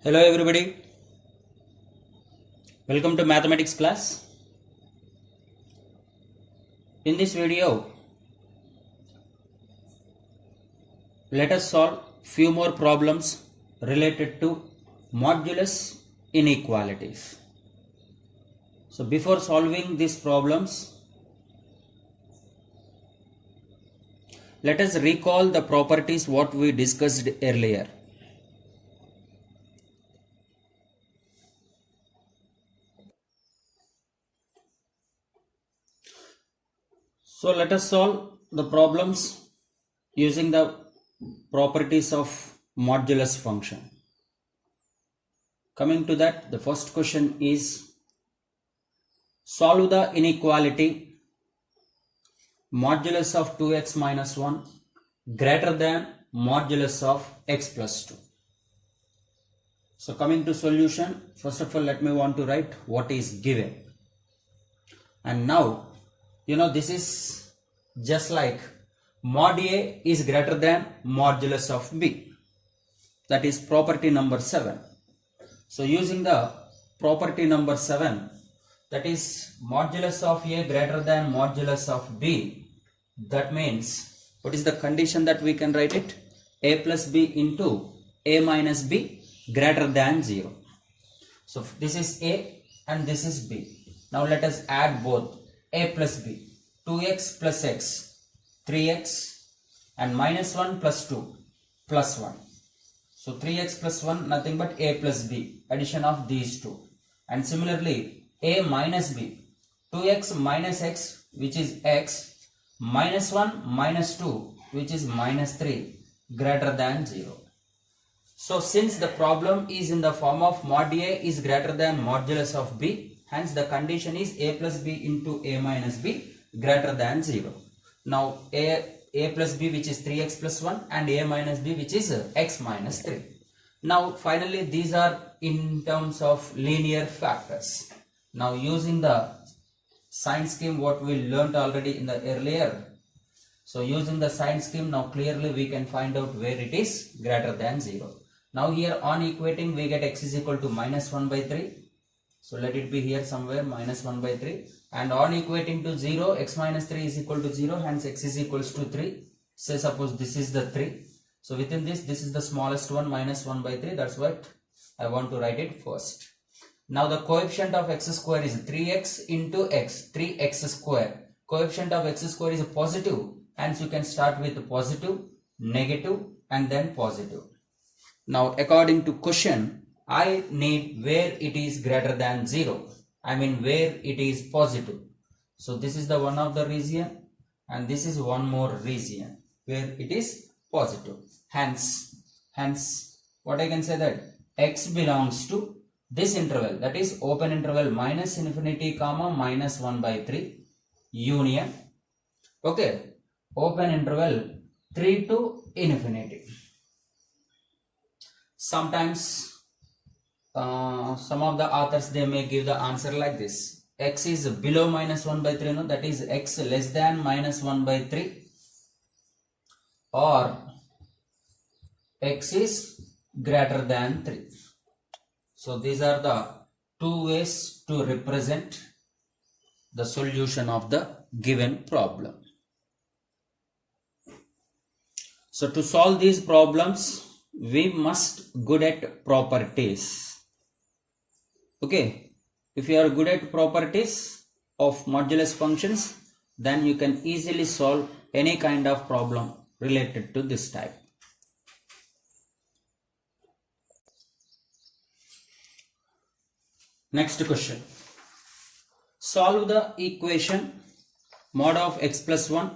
Hello everybody, welcome to mathematics class. In this video, let us solve few more problems related to modulus inequalities. So before solving these problems, let us recall the properties what we discussed earlier. So let us solve the problems using the properties of modulus function. Coming to that, the first question is solve the inequality modulus of 2x minus 1 greater than modulus of x plus 2. So coming to solution, first of all let me want to write what is given. And now this is just like mod A is greater than modulus of B. That is property number 7. So using the property number 7, that is modulus of A greater than modulus of B. That means what is the condition that we can write it? A plus B into A minus B greater than 0. So this is A and this is B. Now let us add both. A plus B, 2x plus x, 3x, and minus 1 plus 2 plus 1. So 3x plus 1 nothing but A plus B, addition of these two. And similarly A minus B, 2x minus x which is x, minus 1 minus 2 which is minus 3 greater than 0. So since the problem is in the form of mod A is greater than modulus of B, hence the condition is A plus B into A minus B greater than 0. Now A plus B which is 3x plus 1 and A minus B which is x minus 3. Now finally these are in terms of linear factors. Now using the sign scheme what we learnt already in the earlier. So using the sign scheme now clearly we can find out where it is greater than 0. Now here on equating we get x is equal to minus 1 by 3. So let it be here somewhere minus 1 by 3. And on equating to 0, x minus 3 is equal to 0. Hence x is equals to 3. Say suppose this is the 3. So within this is the smallest one minus 1 by 3. That's what I want to write it first. Now the coefficient of x square is 3x into x. 3x square. Coefficient of x square is positive. Hence you can start with positive, negative and then positive. Now according to question, I need where it is greater than 0. I mean where it is positive. So this is the one of the region and this is one more region where it is positive. Hence what I can say that x belongs to this interval, that is open interval minus infinity comma minus 1 by 3 union. Okay, open interval 3 to infinity. Sometimes some of the authors they may give the answer like this: x is below minus 1 by 3, no? That is x less than minus 1 by 3, or x is greater than 3. So these are the two ways to represent the solution of the given problem. So to solve these problems we must good at properties. Okay, if you are good at properties of modulus functions, then you can easily solve any kind of problem related to this type. Next question. Solve the equation mod of x plus 1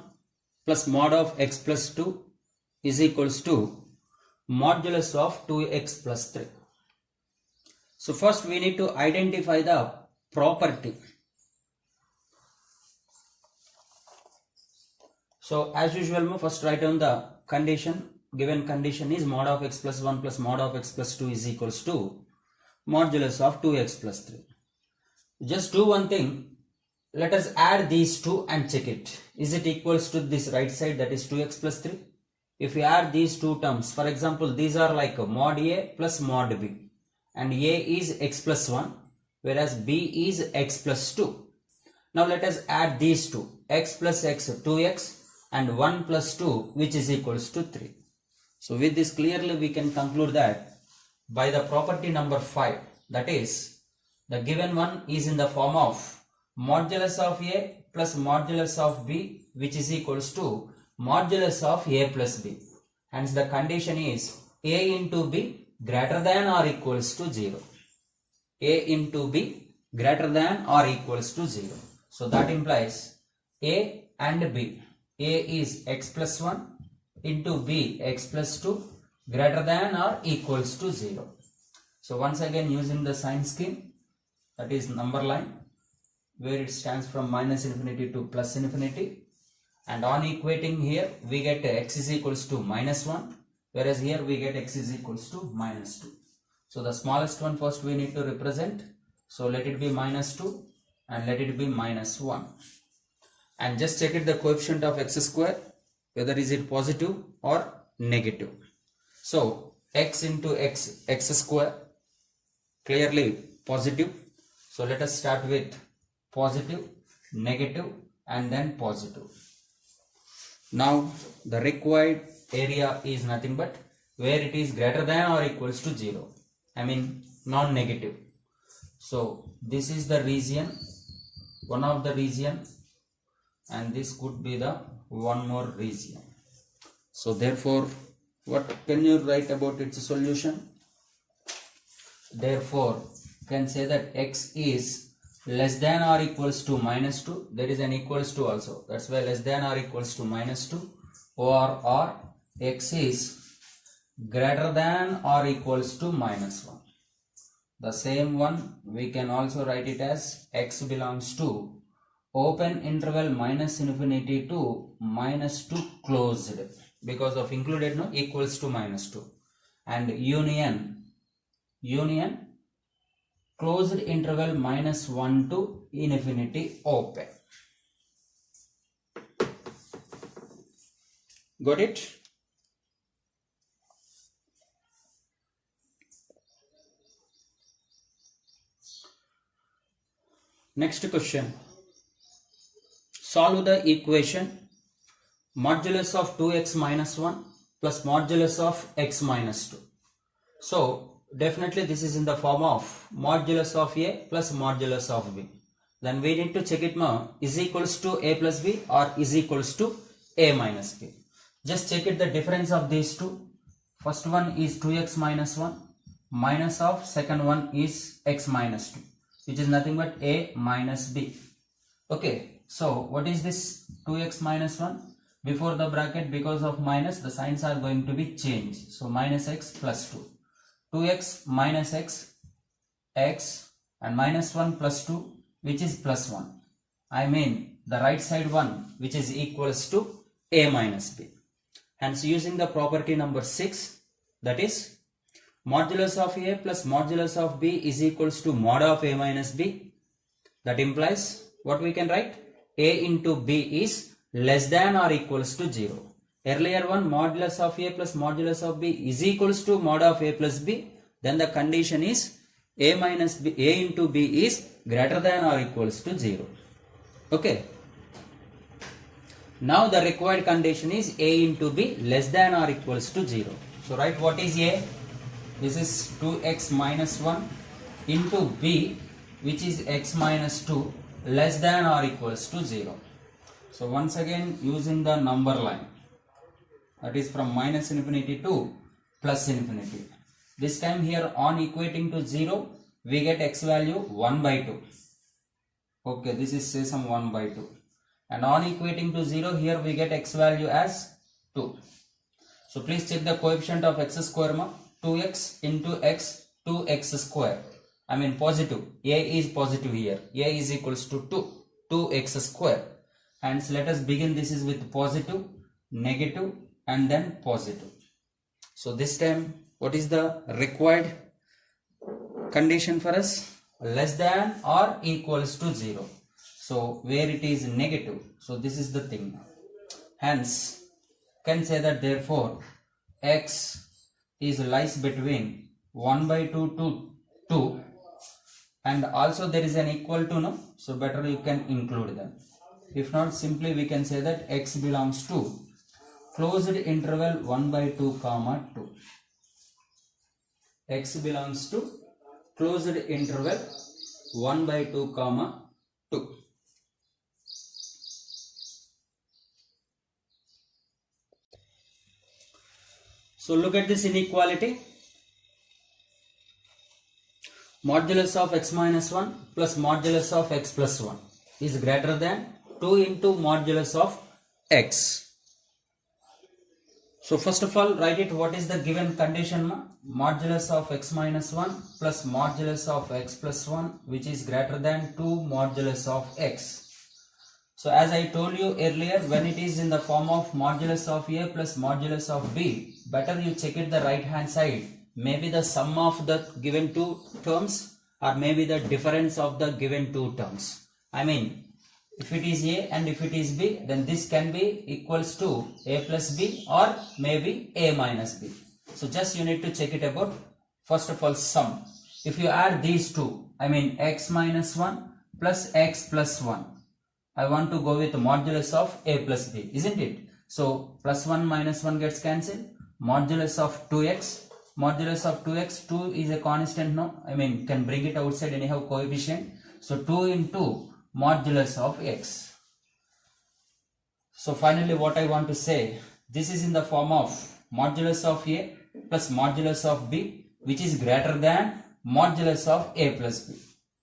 plus mod of x plus 2 is equals to modulus of 2x plus 3. So first we need to identify the property. So as usual, first write down the condition. Given condition is mod of x plus 1 plus mod of x plus 2 is equals to modulus of 2x plus 3. Just do one thing. Let us add these two and check it. Is it equals to this right side, that is 2x plus 3? If we add these two terms, for example, these are like mod A plus mod B. and A is x plus 1, whereas B is x plus 2. Now let us add these two, x plus x 2x and 1 plus 2, which is equals to 3. So with this clearly we can conclude that by the property number 5, that is the given one is in the form of modulus of A plus modulus of B, which is equals to modulus of A plus B. Hence the condition is A into B greater than or equals to 0. A into B greater than or equals to 0. So that implies A and B. A is x plus 1 into B x plus 2 greater than or equals to 0. So once again using the sign scheme, that is number line, where it stands from minus infinity to plus infinity, and on equating here we get x is equals to minus 1, whereas here we get x is equals to minus 2. So the smallest one first we need to represent, so let it be minus 2 and let it be minus 1, and just check it the coefficient of x square, whether is it positive or negative. So x into x square, clearly positive. So let us start with positive, negative and then positive. Now the required area is nothing but where it is greater than or equals to 0, I mean non-negative. So this is the region, one of the region, and this could be the one more region. So therefore, what can you write about its solution? Therefore, you can say that x is less than or equals to minus 2. There is an equals to also. That's why less than or equals to minus 2. Or x is greater than or equals to minus 1. The same one we can also write it as x belongs to open interval minus infinity to minus 2 closed, because of included no equals to minus 2, and union closed interval minus 1 to infinity open. Got it? Next question. Solve the equation modulus of 2x minus 1 plus modulus of x minus 2. So definitely this is in the form of modulus of A plus modulus of B. Then we need to check it now, is equals to A plus B or is equals to A minus B. Just check it the difference of these two. First one is 2x minus 1 minus of second one is x minus 2, which is nothing but A minus B. Okay. So what is this 2x minus 1? Before the bracket, because of minus, the signs are going to be changed. So minus x plus 2. 2x minus x, x, and minus 1 plus 2, which is plus 1. I mean the right side one, which is equals to A minus B. Hence using the property number 6, that is modulus of A plus modulus of B is equals to mod of A minus B. That implies what we can write? A into B is less than or equals to 0. Earlier one, modulus of A plus modulus of B is equals to mod of A plus B. Then the condition is A minus B, A into B is greater than or equals to 0. Okay. Now the required condition is A into B less than or equals to 0. So write what is A? This is 2x minus 1 into B, which is x minus 2 less than or equals to 0. So once again using the number line, that is from minus infinity to plus infinity. This time here on equating to 0, we get x value 1 by 2. Okay, this is say some 1 by 2. And on equating to 0, here we get x value as 2. So please check the coefficient of x square, 2x into x, 2x square. I mean positive. A is positive here. A is equals to 2x square. Hence let us begin this is with positive, negative and then positive. So this time what is the required condition for us? Less than or equals to 0. So where it is negative. So this is the thing. Hence can say that therefore x is lies between 1 by 2 to 2, and also there is an equal to, no, so better you can include them. If not, simply we can say that x belongs to closed interval 1 by 2 comma 2. X belongs to closed interval 1 by 2 comma 2. So look at this inequality. Modulus of x minus 1 plus modulus of x plus 1 is greater than 2 into modulus of x. So first of all, write it. What is the given condition? Modulus of x minus 1 plus modulus of x plus 1, which is greater than 2 modulus of x. So as I told you earlier, when it is in the form of modulus of a plus modulus of b, better you check it the right hand side. Maybe the sum of the given two terms, or maybe the difference of the given two terms. I mean, if it is a and if it is b, then this can be equals to a plus b or maybe a minus b. So just you need to check it about, first of all, sum. If you add these two, I mean x minus 1 plus x plus 1, I want to go with modulus of a plus b, isn't it? So plus 1 minus 1 gets cancelled. Modulus of 2x, modulus of 2x, 2 is a constant, no? I mean, can bring it outside anyhow, coefficient. So 2 into modulus of x. So finally what I want to say, this is in the form of modulus of a plus modulus of b, which is greater than modulus of a plus b.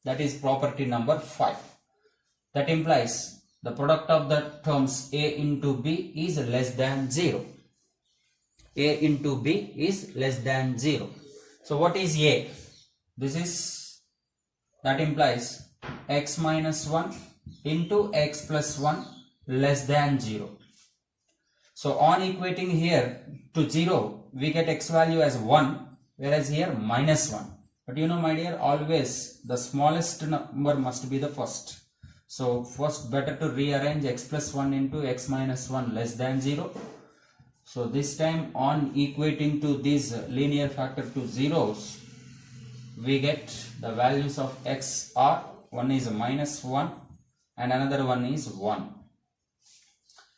That is property number 5. That implies the product of the terms a into b is less than 0. A into b is less than 0. So what is a? This is, that implies x minus 1 into x plus 1 less than 0. So on equating here to 0, we get x value as 1, whereas here minus 1. But you know, my dear, always the smallest number must be the first. So first better to rearrange x plus 1 into x minus 1 less than 0. So this time on equating to these linear factor to zeros, we get the values of x are, one is minus 1 and another one is 1.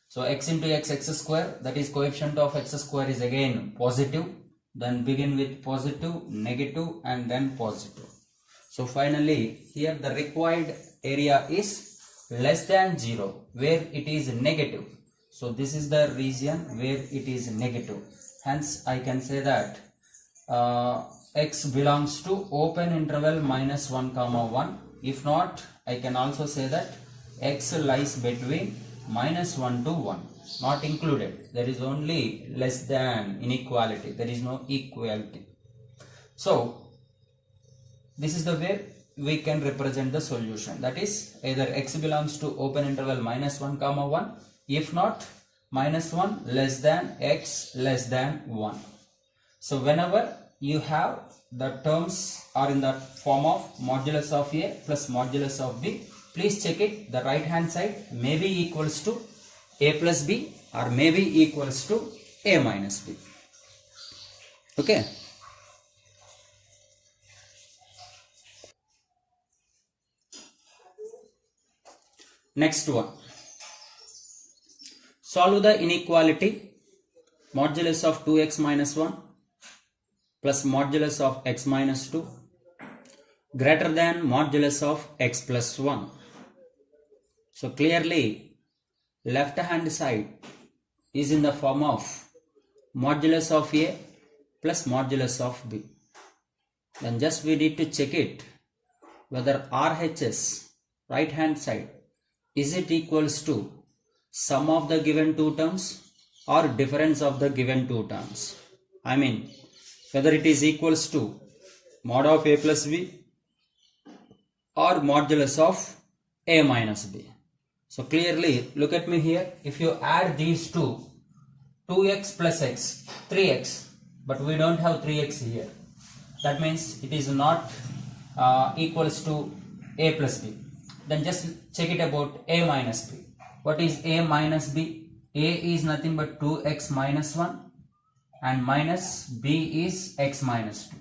So x into x, x square, that is coefficient of x square is again positive. Then begin with positive, negative and then positive. So finally here the required area is less than 0 where it is negative. So this is the region where it is negative. Hence I can say that x belongs to open interval minus 1 comma 1. If not, I can also say that x lies between minus 1 to 1. Not included. There is only less than inequality. There is no equality. So this is the way we can represent the solution. That is, either x belongs to open interval minus 1 comma 1. If not, minus 1 less than x less than 1. So whenever you have the terms are in the form of modulus of a plus modulus of b, please check it. The right hand side may be equals to a plus b or may be equals to a minus b. Okay. Next one. Solve the inequality modulus of 2x minus 1 plus modulus of x minus 2 greater than modulus of x plus 1. So clearly left hand side is in the form of modulus of a plus modulus of b. Then just we need to check it whether RHS, right hand side, is it equals to sum of the given two terms or difference of the given two terms. I mean, whether it is equals to mod of a plus b or modulus of a minus b. So clearly look at me here. If you add these two, 2x plus x, 3x, but we don't have 3x here. That means it is not equals to a plus b. Then just check it about a minus b. What is a minus b? A is nothing but 2x minus 1 and minus b is x minus 2.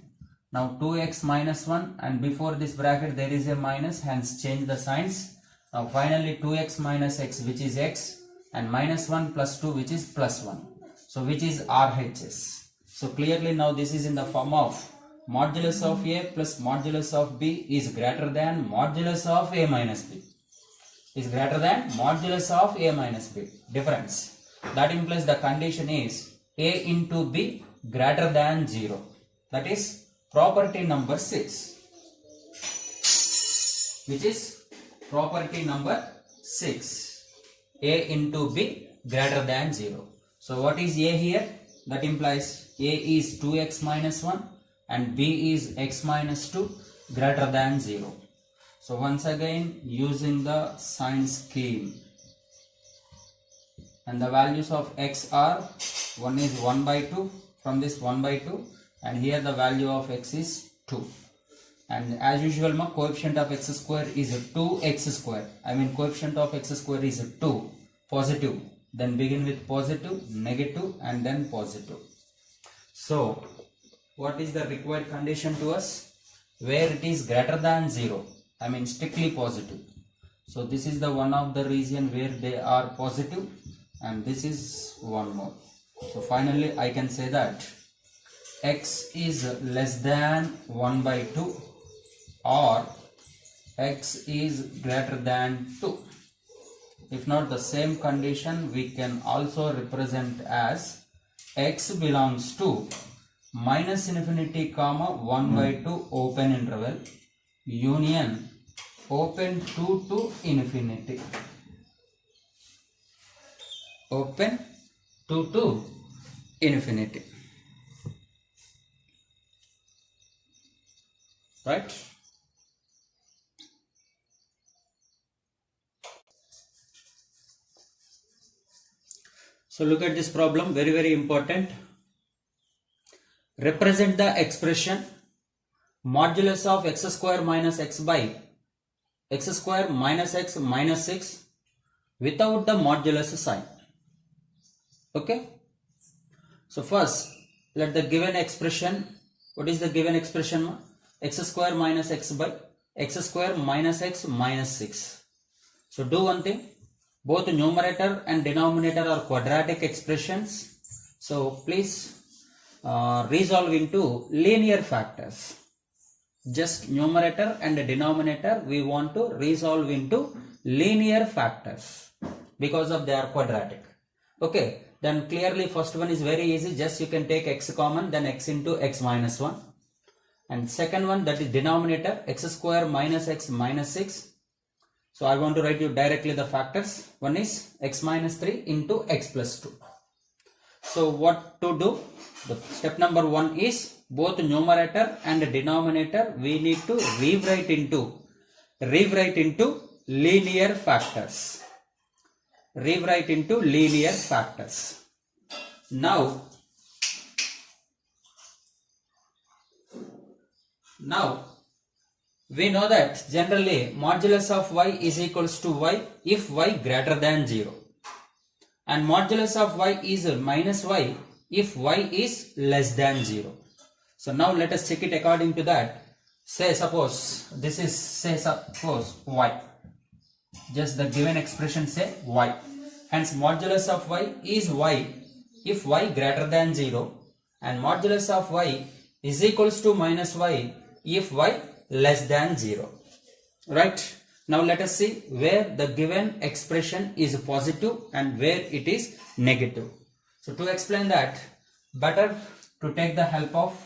Now 2x minus 1, and before this bracket there is a minus, hence change the signs. Now finally 2x minus x, which is x, and minus 1 plus 2, which is plus 1. So which is RHS. So clearly now this is in the form of modulus of A plus modulus of B is greater than modulus of A minus B. Is greater than modulus of A minus B. Difference. That implies the condition is A into B greater than 0. That is property number 6. Which is property number 6. A into B greater than 0. So what is A here? That implies A is 2x minus 1 and B is x minus 2 greater than 0. So once again using the sign scheme, and the values of x are, one is 1 by 2, from this 1 by 2, and here the value of x is 2. And as usual, my coefficient of x square is 2x square. I mean coefficient of x square is 2, positive. Then begin with positive, negative, and then positive. So what is the required condition to us? Where it is greater than 0, I mean strictly positive. So this is the one of the region where they are positive, and this is one more. So finally I can say that x is less than 1 by 2 or x is greater than 2. If not the same condition, we can also represent as x belongs to minus infinity comma 1 by 2 open interval union open 2 to infinity. Open 2 to infinity. Right? So look at this problem, very very important. Represent the expression modulus of x square minus x by x square minus x minus 6 without the modulus sign. Okay. So first let the given expression, what is the given expression? X square minus x by x square minus x minus 6. So do one thing, both numerator and denominator are quadratic expressions. So please resolve into linear factors. Just numerator and denominator we want to resolve into linear factors because of they are quadratic. Okay, then clearly first one is very easy, just you can take x common, then x into x minus 1. And second one, that is denominator x square minus x minus 6. So I want to write you directly the factors. One is x minus 3 into x plus 2. So what to do? The step number 1 is both numerator and denominator we need to rewrite into linear factors. Rewrite into linear factors. Now we know that generally modulus of y is equals to y if y greater than 0, and modulus of y is minus y if y is less than 0. So now let us check it according to that. Say suppose this is, say suppose y, just the given expression say y, hence modulus of y is y if y greater than 0, and modulus of y is equals to minus y if y less than 0. Right? Now let us see where the given expression is positive and where it is negative. So to explain that, better to take the help of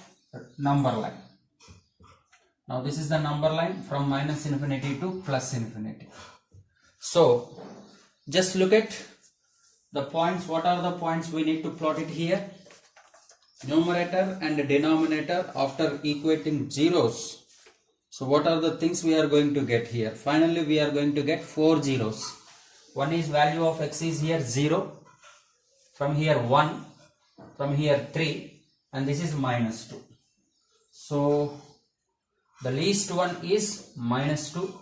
number line. Now this is the number line from minus infinity to plus infinity. So just look at the points. What are the points we need to plot it here? Numerator and denominator after equating zeros. So what are the things we are going to get here? Finally we are going to get 4 zeros. One is value of x is here 0, from here 1, from here 3, and this is minus 2. So the least one is minus 2.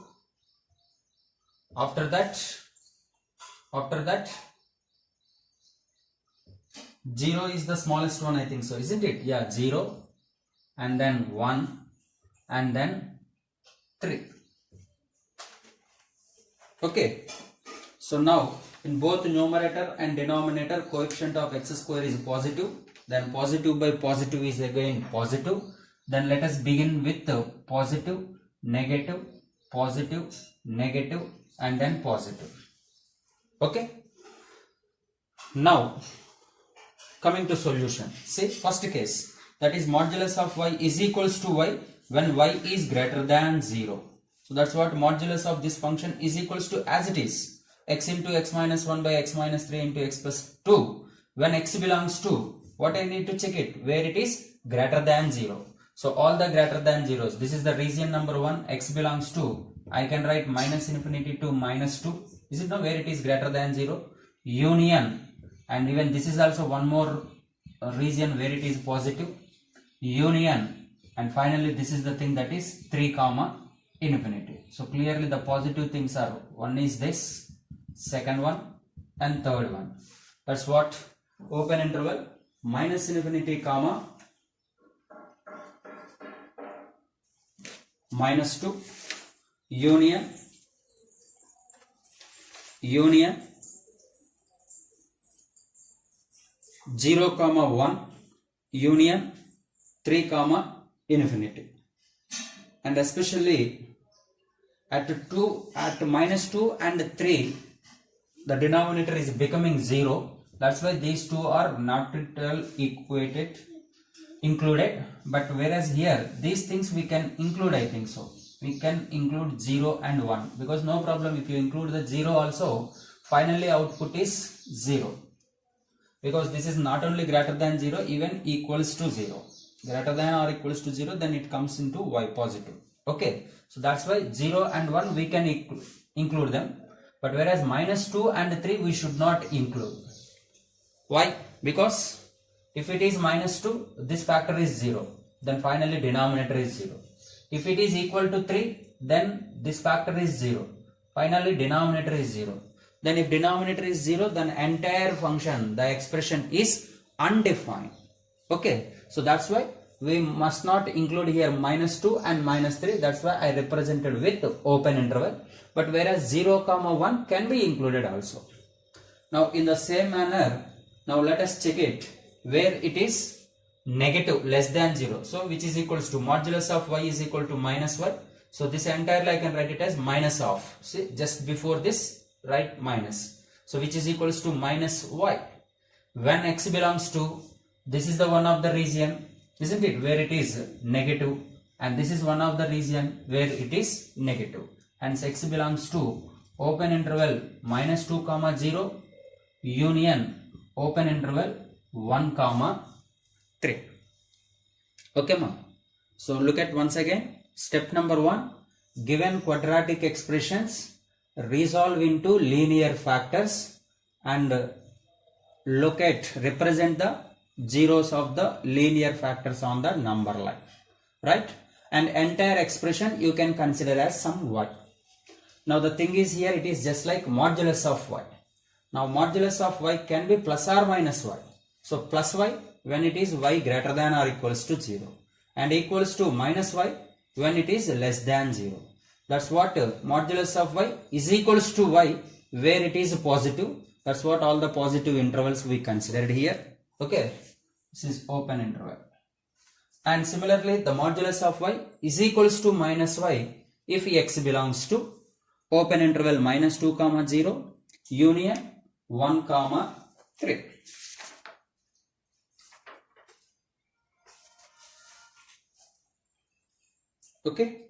After that 0 is the smallest one, I think so, isn't it? Yeah, 0, and then 1, and then 3. Okay. So now in both numerator and denominator coefficient of x square is positive. Then positive by positive is again positive. Then let us begin with positive, negative, positive, negative and then positive. Okay. Now coming to solution. See, first case, that is modulus of y is equals to y when y is greater than 0. So that's what modulus of this function is equals to, as it is, x into x minus 1 by x minus 3 into x plus 2 when x belongs to, what I need to check it, where it is greater than 0. So all the greater than zeros, this is the region number 1, x belongs to, I can write minus infinity to minus 2. Is it now where it is greater than 0? Union, and even this is also one more region where it is positive, union, and finally this is the thing that is 3 comma infinity. So clearly the positive things are, one is this, second one and third one. That's what open interval minus infinity comma minus 2 union 0 comma 1 union 3 comma infinity. And especially at minus 2 and 3 the denominator is becoming 0. That's why these two are not at all included, but whereas here these things we can include, I think so. We can include 0 and 1 because no problem if you include the 0 also, finally output is 0 because this is not only greater than 0, even equals to 0. Greater than or equals to 0, then it comes into y positive. Okay, so that's why 0 and 1 we can include them, but whereas minus 2 and 3 we should not include. Why? Because if it is minus 2, this factor is 0, then finally denominator is 0. If it is equal to 3, then this factor is 0, finally denominator is 0. Then if denominator is 0, then entire function, the expression is undefined. Okay, so that's why we must not include here minus 2 and minus 3. That's why I represented with open interval. But whereas 0 comma 1 can be included also. Now in the same manner, now let us check it where it is negative less than 0. So which is equals to modulus of y is equal to minus 1. So this entirely I can write it as minus of. See, just before this write minus. So which is equals to minus y. When x belongs to, this is the one of the region, isn't it, where it is negative, and this is one of the region where it is negative. And x belongs to open interval minus 2 comma 0 union open interval 1 comma 3. Okay ma. So look at once again step number 1, given quadratic expressions resolve into linear factors and represent the zeros of the linear factors on the number line, right? And entire expression you can consider as some y. Now the thing is here it is just like modulus of y. Now modulus of y can be plus or minus y. So plus y when it is y greater than or equals to 0 and equals to minus y when it is less than 0. That's what modulus of y is equals to y where it is positive. That's what all the positive intervals we considered here. Okay, this is open interval. And similarly the modulus of y is equals to minus y if x belongs to open interval minus 2 comma 0 union 1 comma 3. Okay.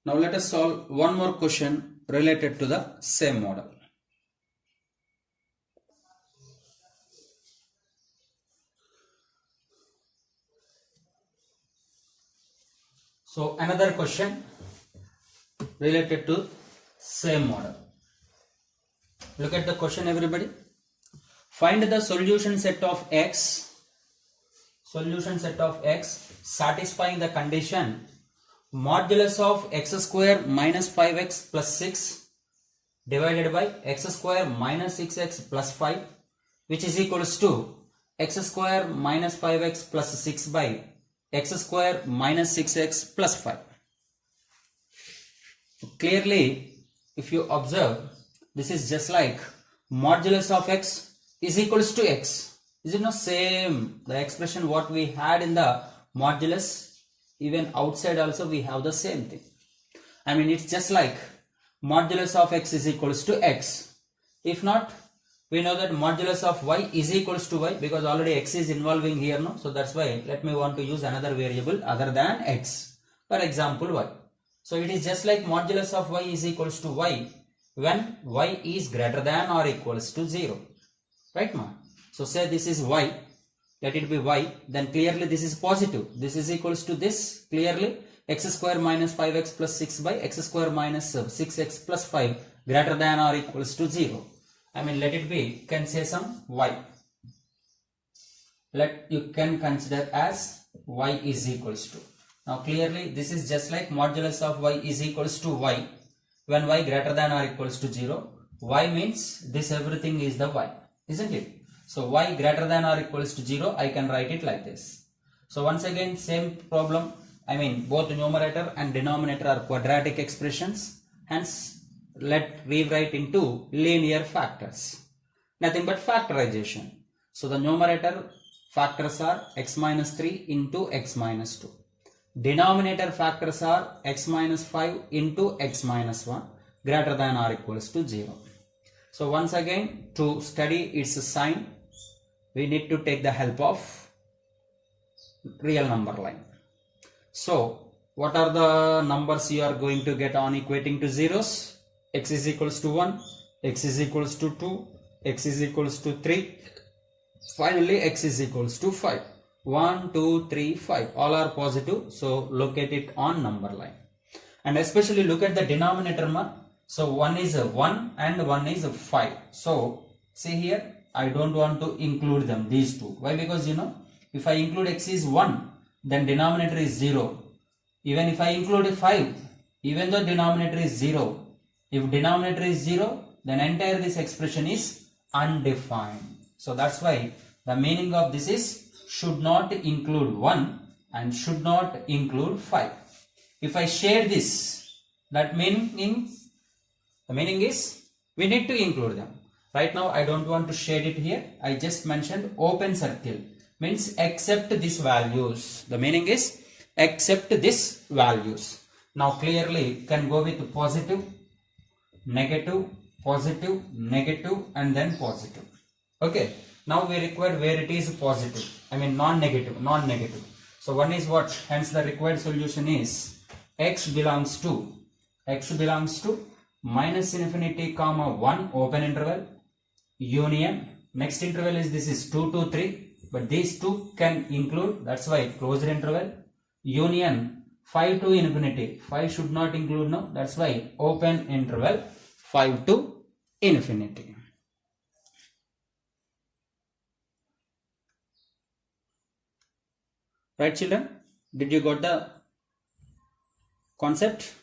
Now let us solve one more question related to the same model. So another question related to same model. Look at the question everybody. Find the solution set of x satisfying the condition modulus of x square minus 5x plus 6 divided by x square minus 6x plus 5 which is equals to x square minus 5x plus 6 by x square minus 6x plus 5. Clearly, if you observe, this is just like modulus of x is equals to x. Is it not same? The expression what we had in the modulus, even outside also we have the same thing. I mean, it's just like modulus of x is equals to x. If not, we know that modulus of y is equals to y, because already x is involving here, no? So that's why let me want to use another variable other than x. For example, y. So it is just like modulus of y is equals to y when y is greater than or equals to 0. Right, ma? So say this is y, let it be y, then clearly this is positive. This is equals to this, clearly x square minus 5x plus 6 by x square minus 6x plus 5 greater than or equals to 0. I mean, let it be, can say some y. You can consider as y is equals to. Now clearly this is just like modulus of y is equals to y when y greater than or equals to 0. Y means this everything is the y, isn't it? So y greater than or equals to 0, I can write it like this. So once again, same problem. I mean, both numerator and denominator are quadratic expressions. Hence, let rewrite into linear factors. Nothing but factorization. So the numerator factors are x minus 3 into x minus 2. Denominator factors are x minus 5 into x minus 1 greater than or equals to 0. So once again, to study its sign, we need to take the help of real number line. So what are the numbers you are going to get on equating to zeros? X is equals to 1, x is equals to 2, x is equals to 3, finally x is equals to 5. 1, 2, 3, 5, all are positive, so locate it on number line. And especially look at the denominator, ma. So 1 is a 1 and 1 is a 5. So see here, I don't want to include them, these two. Why? Because you know, if I include x is 1, then denominator is 0. Even if I include a 5, even though denominator is 0, if denominator is 0, then entire this expression is undefined. So that's why the meaning of this is should not include 1 and should not include 5. If I share this, that meaning, the meaning is we need to include them. Right now I don't want to shade it here. I just mentioned open circle, means except these values. The meaning is except these values. Now clearly can go with positive, negative, positive, negative, and then positive. Okay. Now we require where it is positive. I mean non-negative, non-negative. So one is what? Hence the required solution is x belongs to minus infinity comma 1 open interval union. Next interval is this is 2 to 3, but these two can include, that's why closed interval union 5 to infinity. 5 should not include now, that's why open interval 5 to infinity. Right, children? Did you got the concept?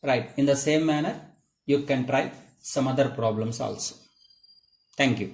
Right. In the same manner, you can try some other problems also. Thank you.